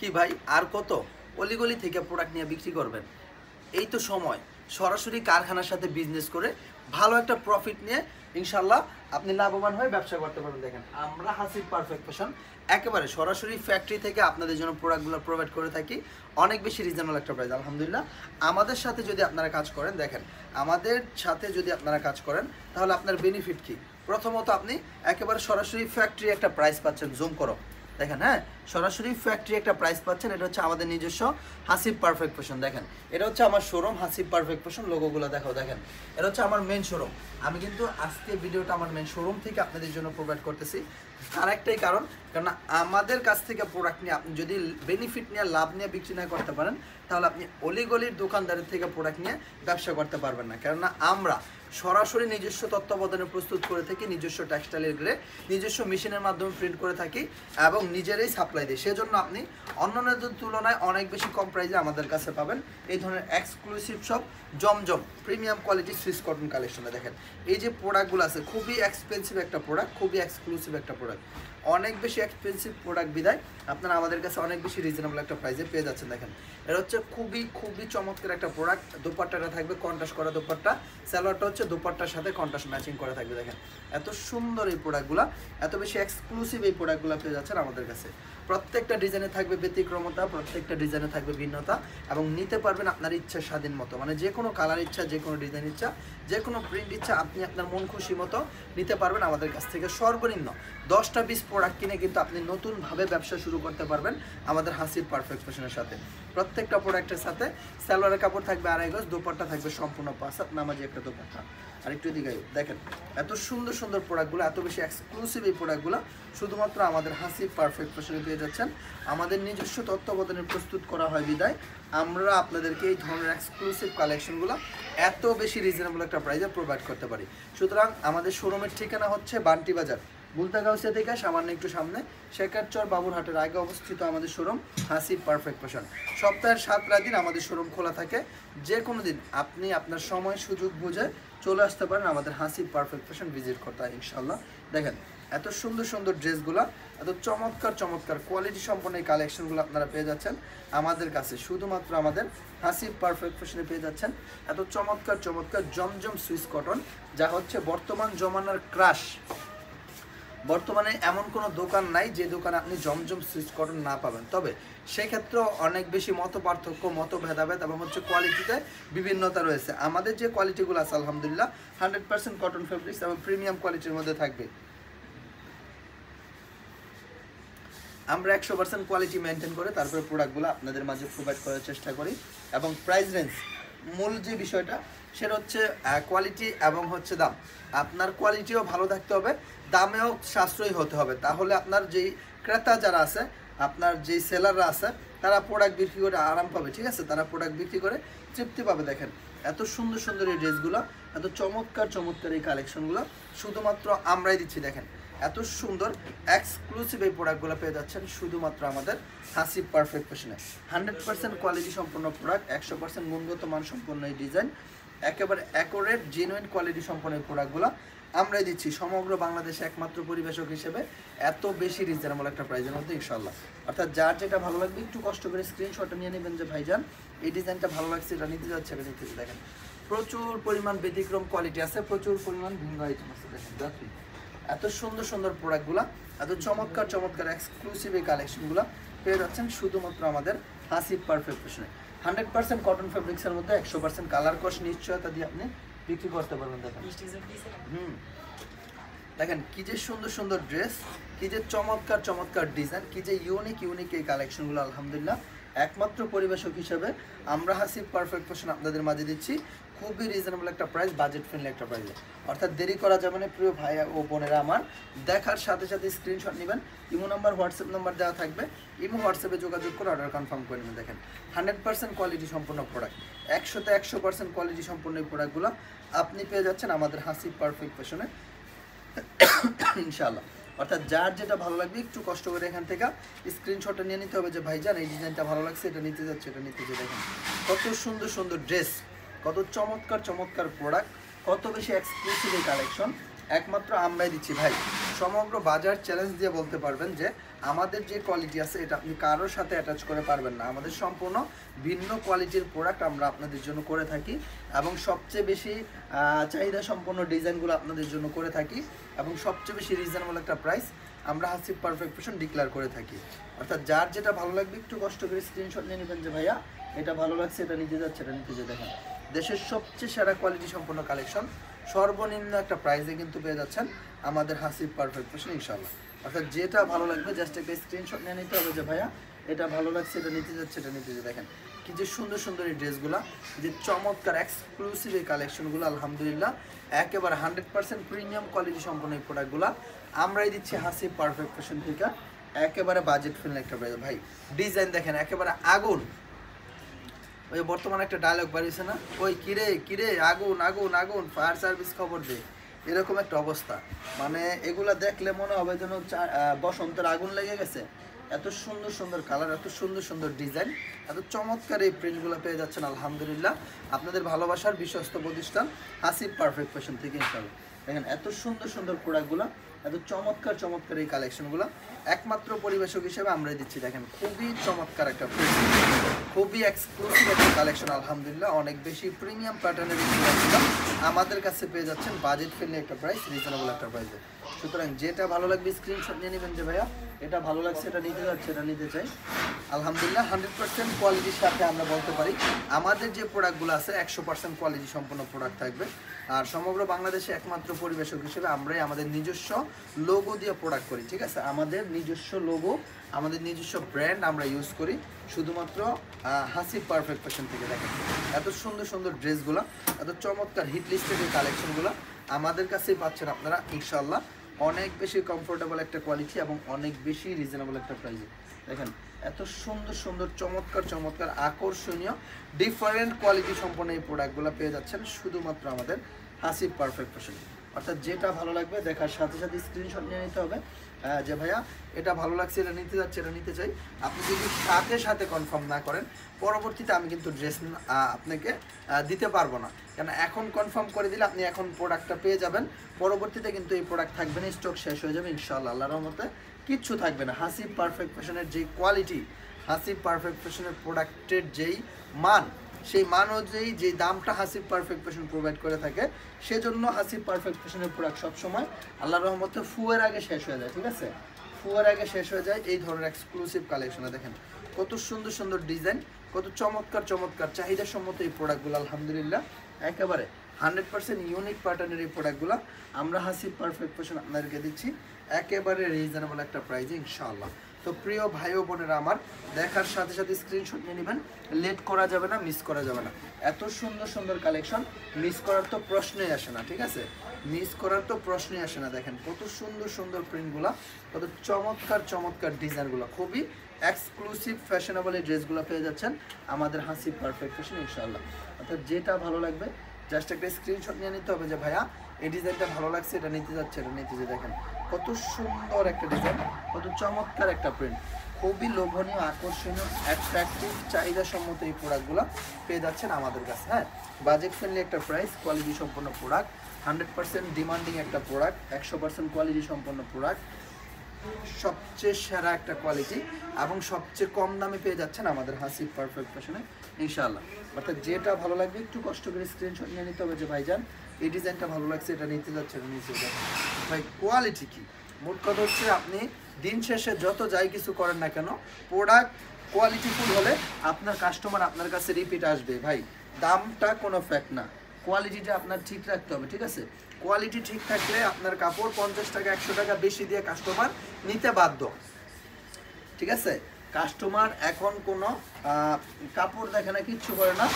কি ভাই আর কত অলিগলি থেকে প্রোডাক্ট নিয়ে বিক্রি করবেন? এই তো সময় সরাসরি কারখানার সাথে বিজনেস করে ভালো একটা প্রফিট নিয়ে ইনশাল্লাহ আপনি লাভবান হয়ে ব্যবসা করতে পারবেন। দেখেন আমরা হাসিব পারফেক্ট ফ্যাশন একেবারে সরাসরি ফ্যাক্টরি থেকে আপনাদের জন্য প্রোডাক্টগুলো প্রোভাইড করে থাকি অনেক বেশি রিজনেবল একটা প্রাইস। আলহামদুলিল্লাহ আমাদের সাথে যদি আপনারা কাজ করেন, দেখেন আমাদের সাথে যদি আপনারা কাজ করেন তাহলে আপনার বেনিফিট কি? প্রথমত আপনি একেবারে সরাসরি ফ্যাক্টরি একটা প্রাইস পাচ্ছেন। জুম করো, দেখেন, হ্যাঁ সরাসরি ফ্যাক্টরি একটা প্রাইস পাচ্ছেন। এটা হচ্ছে আমাদের নিজস্ব হাসিব পারফেক্ট ফ্যাশন। দেখেন এটা হচ্ছে আমার শোরুম হাসিব পারফেক্ট ফ্যাশন, লোগোগুলো দেখো। দেখেন এটা হচ্ছে আমার মেন শোরুম। আমি কিন্তু আজকে ভিডিওটা আমার মেন শোরুম থেকে আপনাদের জন্য প্রোভাইড করতেছি। তার একটাই কারণ আমাদের কাছ থেকে প্রোডাক্ট নিয়ে আপনি যদি বেনিফিট নিয়ে লাভ নিয়ে বিক্রি না করতে পারেন তাহলে আপনি অলিগলির দোকানদারের থেকে প্রোডাক্ট নিয়ে ব্যবসা করতে পারবেন না। কেননা আমরা সরাসরি নিজস্ব তত্ত্বাবধানে প্রস্তুত করে থাকি, নিজস্ব টেক্সটাইলের গ্রে নিজস্ব মেশিনের মাধ্যমে প্রিন্ট করে থাকি এবং নিজেরাই সাপ্লাই দিই। সেজন্য আপনি অন্যান্যদের তুলনায় অনেক বেশি কম প্রাইসে আমাদের কাছে পাবেন এই ধরনের এক্সক্লুসিভ সব জমজম প্রিমিয়াম কোয়ালিটি সুইস কটন কালেকশনে। দেখেন এই যে প্রোডাক্টগুলো আছে খুবই এক্সপেন্সিভ একটা প্রোডাক্ট, খুবই এক্সক্লুসিভ একটা প্রোডাক্ট, অনেক বেশি এক্সপেন্সিভ প্রোডাক্ট বিদায় আপনারা আমাদের কাছে অনেক বেশি রিজনেবল একটা প্রাইসে পেয়ে যাচ্ছেন। দেখেন এটা হচ্ছে খুবই চমৎকার একটা প্রোডাক্ট। দোপাট্টাটা থাকবে কন্ট্রাস্ট করা দোপাট্টা, সালোয়ারটা হচ্ছে দোপাট্টার সাথে কন্ট্রাস্ট ম্যাচিং করা থাকবে। দেখেন এত সুন্দর এই প্রোডাক্টগুলো, এত বেশি এক্সক্লুসিভ এই প্রোডাক্টগুলো পেয়ে যাচ্ছেন আমাদের কাছে। প্রত্যেকটা ডিজাইনে থাকবে ব্যতিক্রমতা, প্রত্যেকটা ডিজাইনে থাকবে ভিন্নতা এবং নিতে পারবেন আপনার ইচ্ছা স্বাধীন মতো। মানে যে কোনো কালার ইচ্ছা, যে কোনো ডিজাইন ইচ্ছা, যে কোনো প্রিন্ট ইচ্ছা আপনি আপনার মন খুশি মতো নিতে পারবেন আমাদের কাছ থেকে। সর্বনিম্ন 10টা 20 প্রোডাক্ট কিনে কিন্তু আপনি নতুনভাবে ব্যবসা শুরু করতে পারবেন আমাদের হাসিব পারফেক্ট ফ্যাশনের সাথে। প্রত্যেকটা প্রোডাক্টের সাথে সালোয়ারের কাপড় থাকবে 2.5 গজ, দোপাট্টা থাকবে সম্পূর্ণ 5 হাত নামাজি একটা দোপাট্টা। আর একটু দিকে দেখেন এত সুন্দর সুন্দর প্রোডাক্টগুলো, এত বেশি এক্সক্লুসিভ এই প্রোডাক্টগুলো শুধুমাত্র আমাদের হাসিব পারফেক্ট ফ্যাশনে পেয়ে যাচ্ছেন। আমাদের নিজস্ব তত্ত্বাবধানে প্রস্তুত করা হয় বিদায় আমরা আপনাদেরকে এই ধরনের এক্সক্লুসিভ কালেকশনগুলো এত বেশি রিজনেবল একটা প্রাইসে প্রোভাইড করতে পারি। সুতরাং আমাদের শোরুমের ঠিকানা হচ্ছে বান্টি বাজার, বুলতাগাউসিয়া থেকে সামান্য একটু সামনে শেখারচর বাবুরহাটের আগে অবস্থিত আমাদের শোরুম হাসিব পারফেক্ট ফ্যাশন। সপ্তাহের 7 দিন আমাদের শোরুম খোলা থাকে। যে কোনো দিন আপনি আপনার সময় সুযোগ বুঝে চলে আসতে পারেন আমাদের হাসিব পারফেক্ট ফ্যাশন ভিজিট করতে হয় ইনশাল্লাহ। দেখেন এত সুন্দর সুন্দর ড্রেসগুলো, এত চমৎকার কোয়ালিটি সম্পন্ন এই কালেকশনগুলো আপনারা পেয়ে যাচ্ছেন আমাদের কাছে। শুধুমাত্র আমাদের হাসিব পারফেক্ট ফ্যাশনে পেয়ে যাচ্ছেন এত চমৎকার জমজম সুইস কটন, যা হচ্ছে বর্তমান জমানার ক্রাশ। বর্তমানে এমন কোনো দোকান নাই যে দোকানে আপনি জমজম সুইচ কটন না পাবেন। তবে সেক্ষেত্রেও অনেক বেশি মত পার্থক্য, মত ভেদাভেদ এবং হচ্ছে কোয়ালিটিতে বিভিন্নতা রয়েছে। আমাদের যে কোয়ালিটিগুলো আছে আলহামদুলিল্লাহ 100% কটন ফেব্রিক্স এবং প্রিমিয়াম কোয়ালিটির মধ্যে থাকবে। আমরা 100% কোয়ালিটি মেনটেন করে তারপরে প্রোডাক্টগুলো আপনাদের মাঝে প্রোভাইড করার চেষ্টা করি। এবং প্রাইস রেঞ্জ, মূল যে বিষয়টা সেটা হচ্ছে কোয়ালিটি এবং হচ্ছে দাম। আপনার কোয়ালিটিও ভালো থাকতে হবে, দামেও সাশ্রয়ী হতে হবে, তাহলে আপনার যেই ক্রেতা যারা আছে, আপনার যেই সেলাররা আছে তারা প্রোডাক্ট বিক্রি করে আরাম পাবে, ঠিক আছে, তারা প্রোডাক্ট বিক্রি করে তৃপ্তি পাবে। দেখেন এত সুন্দর সুন্দর এই ড্রেসগুলো, এত চমৎকার এই কালেকশনগুলো শুধুমাত্র আমরাই দিচ্ছি। দেখেন এত সুন্দর এক্সক্লুসিভ এই প্রোডাক্টগুলো পেয়ে যাচ্ছেন শুধুমাত্র আমাদের হাসিব পারফেক্ট ফ্যাশনে। 100% কোয়ালিটি সম্পন্ন প্রোডাক্ট, 100% গুণগত মান সম্পন্ন এই ডিজাইন, একেবারে অ্যাকুরেট জেনুইন কোয়ালিটি সম্পন্ন এই প্রোডাক্টগুলো আমরাই দিচ্ছি সমগ্র বাংলাদেশে একমাত্র পরিবেশক হিসেবে এত বেশি রিজনেবল একটা প্রাইসের মধ্যে ইনশাল্লাহ। অর্থাৎ যার যেটা ভালো লাগবে একটু কষ্ট করে স্ক্রিনশটটা নিয়ে নেবেন যে ভাইজান এই ডিজাইনটা ভালো লাগছে, এটা নিতে যাচ্ছে, এটা নিতে। দেখেন প্রচুর পরিমাণ ব্যতিক্রম কোয়ালিটি আছে, প্রচুর পরিমাণ ভিন্ন আইটেম আছে। দেখেন এত সুন্দর প্রোডাক্টগুলো, এত চমৎকার এক্সক্লুসিভ এই কালেকশনগুলো পেয়ে যাচ্ছেন শুধুমাত্র আমাদের হাসিব পারফেক্ট ফ্যাশনে। 100% কটন ফেব্রিক্সের মধ্যে 100% কালার কস নিশ্চয়তা দিয়ে আপনি বিক্রি করতে পারবেন। দেখেন দেখেন কি যে সুন্দর ড্রেস, কি যে চমৎকার ডিজাইন, কি যে ইউনিক এই কালেকশনগুলো আলহামদুলিল্লাহ একমাত্র পরিবেশক হিসেবে আমরা হাসিব পারফেক্ট ফ্যাশন আপনাদের মাঝে দিচ্ছি খুবই রিজনেবল একটা প্রাইস, বাজেট ফ্রেন্ডলি একটা প্রাইসে। অর্থাৎ দেরি করা যাবে না প্রিয় ভাই ও বোনেরা আমার, দেখার সাথে স্ক্রিনশট নেবেন, ইমো নাম্বার হোয়াটসঅ্যাপ নাম্বার দেওয়া থাকবে, ইমো হোয়াটসঅ্যাপে যোগাযোগ করে অর্ডার কনফার্ম করে নেবেন। দেখেন 100% কোয়ালিটি সম্পন্ন প্রোডাক্ট, 100% কোয়ালিটি সম্পন্ন এই প্রোডাক্টগুলো আপনি পেয়ে যাচ্ছেন আমাদের হাসিব পারফেক্ট ফ্যাশনে ইনশাআল্লাহ। অর্থাৎ যার যেটা ভালো লাগবে একটু কষ্ট করে এখান থেকে স্ক্রিনশটটা নিয়ে নিতে হবে যে ভাইজান এই ডিজাইনটা ভালো লাগছে, এটা নিতে যাচ্ছে, এটা নিতে যাচ্ছে। দেখেন কত সুন্দর ড্রেস, কত চমৎকার প্রোডাক্ট, কত বেশি এক্সক্লুসিভ এই কালেকশন একমাত্র আমরাই দিচ্ছি ভাই। সমগ্র বাজার চ্যালেঞ্জ দিয়ে বলতে পারবেন যে আমাদের যে কোয়ালিটি আছে এটা আপনি কারোর সাথে অ্যাটাচ করে পারবেন না। আমাদের সম্পূর্ণ ভিন্ন কোয়ালিটির প্রোডাক্ট আমরা আপনাদের জন্য করে থাকি এবং সবচেয়ে বেশি চাহিদা সম্পন্ন ডিজাইনগুলো আপনাদের জন্য করে থাকি এবং সবচেয়ে বেশি রিজনেবল একটা প্রাইস আমরা হাসিব পারফেক্ট ফ্যাশন ডিক্লেয়ার করে থাকি। অর্থাৎ যার যেটা ভালো লাগবে একটু কষ্ট করে স্ক্রিনশট নিয়ে নেবেন যে ভাইয়া এটা ভালো লাগছে, এটা নিতে যাচ্ছে, এটা নিতে যে দেখেন দেশের সবচেয়ে সেরা কোয়ালিটি সম্পন্ন কালেকশন সর্বনিম্ন একটা প্রাইসে কিন্তু পেয়ে যাচ্ছেন আমাদের হাসিব পারফেক্ট ফ্যাশন ইনশাআল্লাহ। অর্থাৎ যেটা ভালো লাগবে জাস্ট একটা স্ক্রিনশট নিয়ে নিতে হবে যে ভাইয়া এটা ভালো লাগছে, এটা নিতে যাচ্ছে, এটা নিতে যে দেখেন কি যে সুন্দর সুন্দর এই ড্রেসগুলো, যে চমৎকার এক্সক্লুসিভ এই কালেকশনগুলো আলহামদুলিল্লাহ একেবারে 100% প্রিমিয়াম কোয়ালিটি সম্পন্ন এই প্রোডাক্টগুলো আমরাই দিচ্ছি হাসিব পারফেক্ট ফ্যাশন থেকে একেবারে বাজেট ফ্রেন্ডলি একটা প্রাইস। ভাই ডিজাইন দেখেন একেবারে আগুন, ওই বর্তমানে একটা ডায়লগ বাড়িয়েছে না, ওই কিরে কিরে আগুন আগুন আগুন ফায়ার সার্ভিস খবর দে, এরকম একটা অবস্থা। মানে এগুলা দেখলে মনে হবে যেন বসন্তের আগুন লেগে গেছে। এত সুন্দর সুন্দর কালার, এত সুন্দর সুন্দর ডিজাইন, এত চমৎকার এই প্রিন্টগুলো পেয়ে যাচ্ছেন আলহামদুলিল্লাহ আপনাদের ভালোবাসার বিশ্বস্ত প্রতিষ্ঠান হাসিব পারফেক্ট ফ্যাশন থেকে ইনশাআল্লাহ। দেখেন এত সুন্দর সুন্দর প্রোডাক্টগুলো, এত চমৎকার চমৎকার এই কালেকশনগুলো একমাত্র পরিবেশক হিসেবে আমরাই দিচ্ছি। দেখেন খুবই চমৎকার একটা প্রিন্ট, খুবই এক্সক্লুসিভ একটা কালেকশন আলহামদুলিল্লাহ, অনেক বেশি প্রিমিয়াম প্যাটার্নের আমাদের কাছে পেয়ে যাচ্ছেন বাজেট ফ্রেন্ডলি একটা প্রাইস, রিজনেবল একটা প্রাইসে। সুতরাং যেটা ভালো লাগবে স্ক্রিনশট নিয়ে নেবেন যে ভাইয়া এটা ভালো লাগছে, এটা নিতে যাচ্ছে, এটা নিতে চাই। আলহামদুলিল্লাহ 100% কোয়ালিটির সাথে আমরা বলতে পারি আমাদের যে প্রোডাক্টগুলো আছে 100% কোয়ালিটি সম্পন্ন প্রোডাক্ট থাকবে। আর সমগ্র বাংলাদেশে একমাত্র পরিবেশক হিসেবে আমরাই আমাদের নিজস্ব লোগো দিয়ে প্রোডাক্ট করি, ঠিক আছে? আমাদের নিজস্ব লোগো, আমাদের নিজস্ব ব্র্যান্ড আমরা ইউজ করি শুধুমাত্র হাসিব পারফেক্ট ফ্যাশন থেকে। দেখেন এত সুন্দর সুন্দর ড্রেসগুলো, এত চমৎকার হিট লিস্টেড এই কালেকশনগুলো আমাদের কাছেই পাচ্ছেন আপনারা ইনশাআল্লাহ অনেক বেশি কমফোর্টেবল একটা কোয়ালিটি এবং অনেক বেশি রিজনেবল একটা প্রাইসে। দেখেন এত সুন্দর সুন্দর চমৎকার চমৎকার আকর্ষণীয় ডিফারেন্ট কোয়ালিটি সম্পন্ন এই প্রোডাক্টগুলো পেয়ে যাচ্ছেন শুধুমাত্র আমাদের হাসিব পারফেক্ট ফ্যাশন। অর্থাৎ যেটা ভালো লাগবে দেখার সাথে সাথে স্ক্রিনশট নিয়ে নিতে হবে যে ভাইয়া এটা ভালো লাগছে, এটা নিতে যাচ্ছে, এটা নিতে চাই। আপনি যদি সাথে সাথে কনফার্ম না করেন পরবর্তীতে আমি কিন্তু ড্রেস আপনাকে দিতে পারবো না, কেন এখন কনফার্ম করে দিলে আপনি এখন প্রোডাক্টটা পেয়ে যাবেন, পরবর্তীতে কিন্তু এই প্রোডাক্ট থাকবে না, স্টক শেষ হয়ে যাবে ইনশাআল্লাহ, আল্লাহর রহমতে কিচ্ছু থাকবে না। হাসিব পারফেক্ট ফ্যাশনের যেই কোয়ালিটি, হাসিব পারফেক্ট ফ্যাশনের প্রোডাক্টের যেই মান, সেই মান অনুযায়ী যে দামটা হাসিব পারফেক্ট ফ্যাশন প্রোভাইড করে থাকে, সেজন্য হাসিব পারফেক্ট ফ্যাশনের প্রোডাক্ট সবসময় আল্লাহর রহমতে ফুয়ের আগে শেষ হয়ে যায়, ঠিক আছে? ফুয়ের আগে শেষ হয়ে যায় এই ধরনের এক্সক্লুসিভ কালেকশনে। দেখেন কত সুন্দর সুন্দর ডিজাইন, কত চমৎকার চমৎকার চাহিদা সম্মত এই প্রোডাক্টগুলো আলহামদুলিল্লাহ একেবারে 100% ইউনিক প্যাটার্নের এই প্রোডাক্টগুলো আমরা হাসিব পারফেক্ট ফ্যাশন আপনাদেরকে দিচ্ছি একেবারে রিজনেবল একটা প্রাইসে ইনশাআল্লাহ। তো প্রিয় ভাই ও বোনেরা আমার, দেখার সাথে সাথে স্ক্রিনশট নিয়ে নেবেন, লেট করা যাবে না, মিস করা যাবে না। এত সুন্দর সুন্দর কালেকশন মিস করার তো প্রশ্নই আসে না, ঠিক আছে? মিস করার তো প্রশ্নই আসে না। দেখেন কত সুন্দর সুন্দর প্রিন্টগুলো, কত চমৎকার চমৎকার ডিজাইনগুলো, খুবই এক্সক্লুসিভ ফ্যাশনেবল এই ড্রেসগুলো পেয়ে যাচ্ছেন আমাদের হাসিব পারফেক্ট ফ্যাশন ইনশাআল্লাহ। অর্থাৎ যেটা ভালো লাগবে জাস্ট একটা স্ক্রিনশট নিয়ে নিতে হবে যে ভাইয়া এই ডিজাইনটা ভালো লাগছে, এটা নিতে যাচ্ছে, এটা নিতে যে। দেখেন কত সুন্দর একটা ডিজাইন, কত চমৎকার একটা প্রিন্ট, খুবই লোভনীয়, আকর্ষণীয়, অ্যাট্রাকটিভ, চাহিদা সম্মত এই প্রোডাক্টগুলো পেয়ে যাচ্ছেন আমাদের কাছে। হ্যাঁ, বাজেট ফ্রেন্ডলি একটা প্রাইস, কোয়ালিটি সম্পন্ন প্রোডাক্ট, 100% ডিমান্ডিং একটা প্রোডাক্ট, 100% কোয়ালিটি সম্পন্ন প্রোডাক্ট, সবচেয়ে সেরা একটা কোয়ালিটি এবং সবচেয়ে কম দামে পেয়ে যাচ্ছেন আমাদের হাসিব পারফেক্ট ফ্যাশনে ইনশাআল্লাহ। অর্থাৎ যেটা ভালো লাগবে একটু কষ্ট করে স্ক্রিনশট নিয়ে নিতে হবে যে ভাইজান এই ডিজাইনটা ভালো লাগছে, এটা নিতে যাচ্ছে, এটা নিতে যাচ্ছে। ভাই কোয়ালিটি কি, মোট কথা হচ্ছে আপনি দিন শেষে যত যাই কিছু করেন না কেন প্রোডাক্ট কোয়ালিটিফুল হলে আপনার কাস্টমার আপনার কাছে রিপিট আসবে। ভাই দামটা কোনো ফ্যাক্ট না, কোয়ালিটিটা আপনার ঠিক রাখতে হবে, ঠিক আছে? কোয়ালিটি ঠিক থাকলে আপনার কাপড় 50 টাকা 100 টাকা বেশি দিয়ে কাস্টমার নিতে বাধ্য, ঠিক আছে? কাস্টমার এখন কোনো কাপড় দেখে না, কিচ্ছু করে না,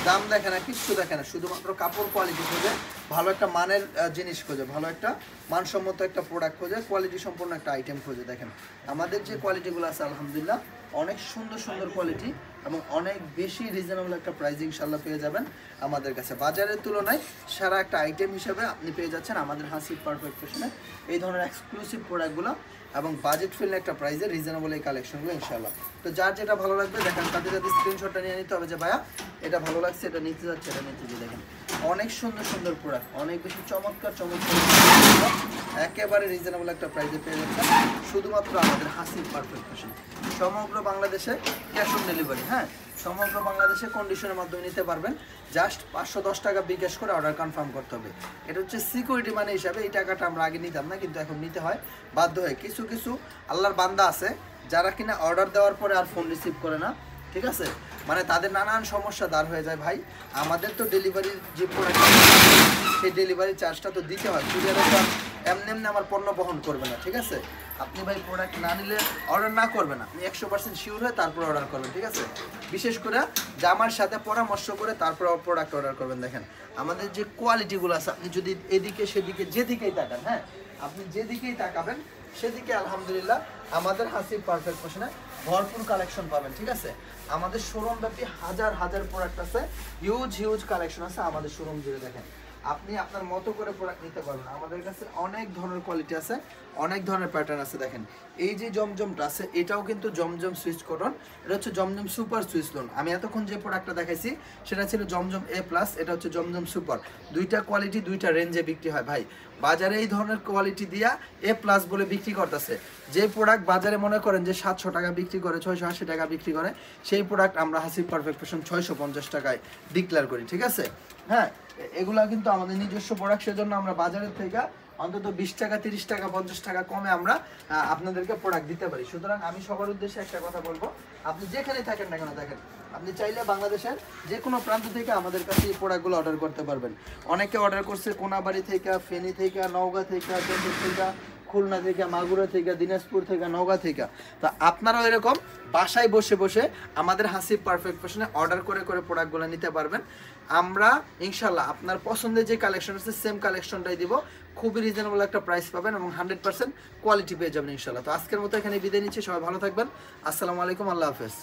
দাম দেখে না, কিচ্ছু দেখে না, শুধুমাত্র কাপড় কোয়ালিটি খোঁজে, ভালো একটা মানের জিনিস খোঁজে, ভালো একটা মানসম্মত একটা প্রোডাক্ট খোঁজে, কোয়ালিটি সম্পন্ন একটা আইটেম খোঁজে। দেখেন আমাদের যে কোয়ালিটিগুলো আছে আলহামদুলিল্লাহ অনেক সুন্দর সুন্দর কোয়ালিটি এবং অনেক বেশি রিজনেবল একটা প্রাইস ইনশাআল্লাহ পেয়ে যাবেন আমাদের কাছে। বাজারের তুলনায় সারা একটা আইটেম হিসেবে আপনি পেয়ে যাচ্ছেন আমাদের হাসিব পারফেক্ট ফ্যাশনে এই ধরনের এক্সক্লুসিভ প্রোডাক্টগুলো এবং বাজেট ফ্রেন্ডলি একটা প্রাইসে রিজনেবল এই কালেকশনগুলো ইনশাআল্লাহ। তো যার যেটা ভালো লাগবে দেখেন, সাথে সাথে স্ক্রিনশটটা নিয়ে নিতে হবে যে ভাইয়া এটা ভালো লাগছে, এটা নিতে যাচ্ছে, এটা নিতে যে দেখেন অনেক সুন্দর সুন্দর প্রোডাক্ট, অনেক বেশি চমৎকার চমৎকার, একেবারে রিজনেবল একটা প্রাইসে পেয়ে যাচ্ছেন শুধুমাত্র আমাদের হাসিব পারফেক্ট ফ্যাশন। সমগ্র বাংলাদেশে ক্যাশ অন ডেলিভারি, হ্যাঁ সমগ্র বাংলাদেশে কন্ডিশনের মাধ্যমে নিতে পারবেন। জাস্ট 510 টাকা বিকাশ করে অর্ডার কনফার্ম করতে হবে। এটা হচ্ছে সিকিউরিটি মানি হিসাবে, এই টাকাটা আমরা আগে নিতাম না, কিন্তু এখন নিতে হয় বাধ্য হয়। কিছু কিছু আল্লাহর বান্দা আছে যারা কিনা অর্ডার দেওয়ার পরে আর ফোন রিসিভ করে না, ঠিক আছে, মানে তাদের নানান সমস্যা দাঁড় হয়ে যায়। ভাই আমাদের তো ডেলিভারির যে প্রোডাক্ট সেই ডেলিভারি চার্জটা তো দিতে হয়, কুরিয়ারে তো এমনি এমনি আমার পণ্য বহন করবে না, ঠিক আছে। আপনি ভাই প্রোডাক্ট না নিলে অর্ডার না করবেন, আপনি 100% শিওর হয়ে তারপর অর্ডার করবেন, ঠিক আছে। বিশেষ করে জামার সাথে পরামর্শ করে তারপর প্রোডাক্ট অর্ডার করবেন। দেখেন আমাদের যে কোয়ালিটিগুলো আছে, আপনি যদি এদিকে সেদিকে যেদিকেই তাকান, হ্যাঁ আপনি যেদিকেই তাকাবেন সেদিকে আলহামদুলিল্লাহ আমাদের হাসিব পারফেক্ট ফ্যাশনে ভরপুর কালেকশন পাবেন, ঠিক আছে। আমাদের শোরুম ব্যাপী হাজার হাজার প্রোডাক্ট আছে, হিউজ হিউজ কালেকশন আছে আমাদের শোরুম জুড়ে। দেখেন আপনি আপনার মতো করে প্রোডাক্ট নিতে পারবেন। আমাদের কাছে অনেক ধরনের কোয়ালিটি আছে, অনেক ধরনের প্যাটার্ন আছে। দেখেন এই যে জমজমটা আছে, এটাও কিন্তু জমজম সুইচ কটন, এটা হচ্ছে জমজম সুপার সুইচ লোন। আমি এতক্ষণ যে প্রোডাক্টটা দেখাইছি সেটা ছিল জমজম এ প্লাস, এটা হচ্ছে জমজম সুপার। দুইটা কোয়ালিটি দুইটা রেঞ্জে বিক্রি হয় ভাই। বাজারে এই ধরনের কোয়ালিটি দিয়া এ প্লাস বলে বিক্রি করতেছে। যে প্রোডাক্ট বাজারে মনে করেন যে 700 টাকা বিক্রি করে, 680 টাকা বিক্রি করে, সেই প্রোডাক্ট আমরা হাসিব পারফেক্ট ফ্যাশন 650 টাকায় ডিক্লেয়ার করি, ঠিক আছে। হ্যাঁ এগুলা কিন্তু আমাদের নিজস্ব প্রোডাক্ট, সেজন্য আমরা বাজারের থেকে অন্তত 20 টাকা 30 টাকা 50 টাকা কমে আমরা আপনাদেরকে প্রোডাক্ট দিতে পারি। সুতরাং আমি সবার উদ্দেশ্যে একটা কথা বলবো, আপনি যেখানেই থাকেন না কেন, দেখেন আপনি চাইলে বাংলাদেশের যে কোনো প্রান্ত থেকে আমাদের কাছে এই প্রোডাক্টগুলো অর্ডার করতে পারবেন। অনেকে অর্ডার করছে কোনাবাড়ি থেকে, ফেনী থেকে, নওগাঁ থেকে, যশোর থেকে, খুলনা থেকে, মাগুরা থেকে, দিনাজপুর থেকে, নওগাঁ থেকে। তো আপনারাও এরকম বাসায় বসে বসে আমাদের হাসিব পারফেক্ট ফ্যাশনে অর্ডার করে করে প্রোডাক্টগুলো নিতে পারবেন। আমরা ইনশাল্লাহ আপনার পছন্দের যে কালেকশন আছে সেম কালেকশনটাই দিব, খুবই রিজনেবল একটা প্রাইস পাবেন এবং 100% কোয়ালিটি পেয়ে যাবেন ইনশাল্লাহ। তো আজকের মতো এখানে বিদায় নিচ্ছি, সবাই ভালো থাকবেন। আসসালামু আলাইকুম, আল্লাহ হাফেজ।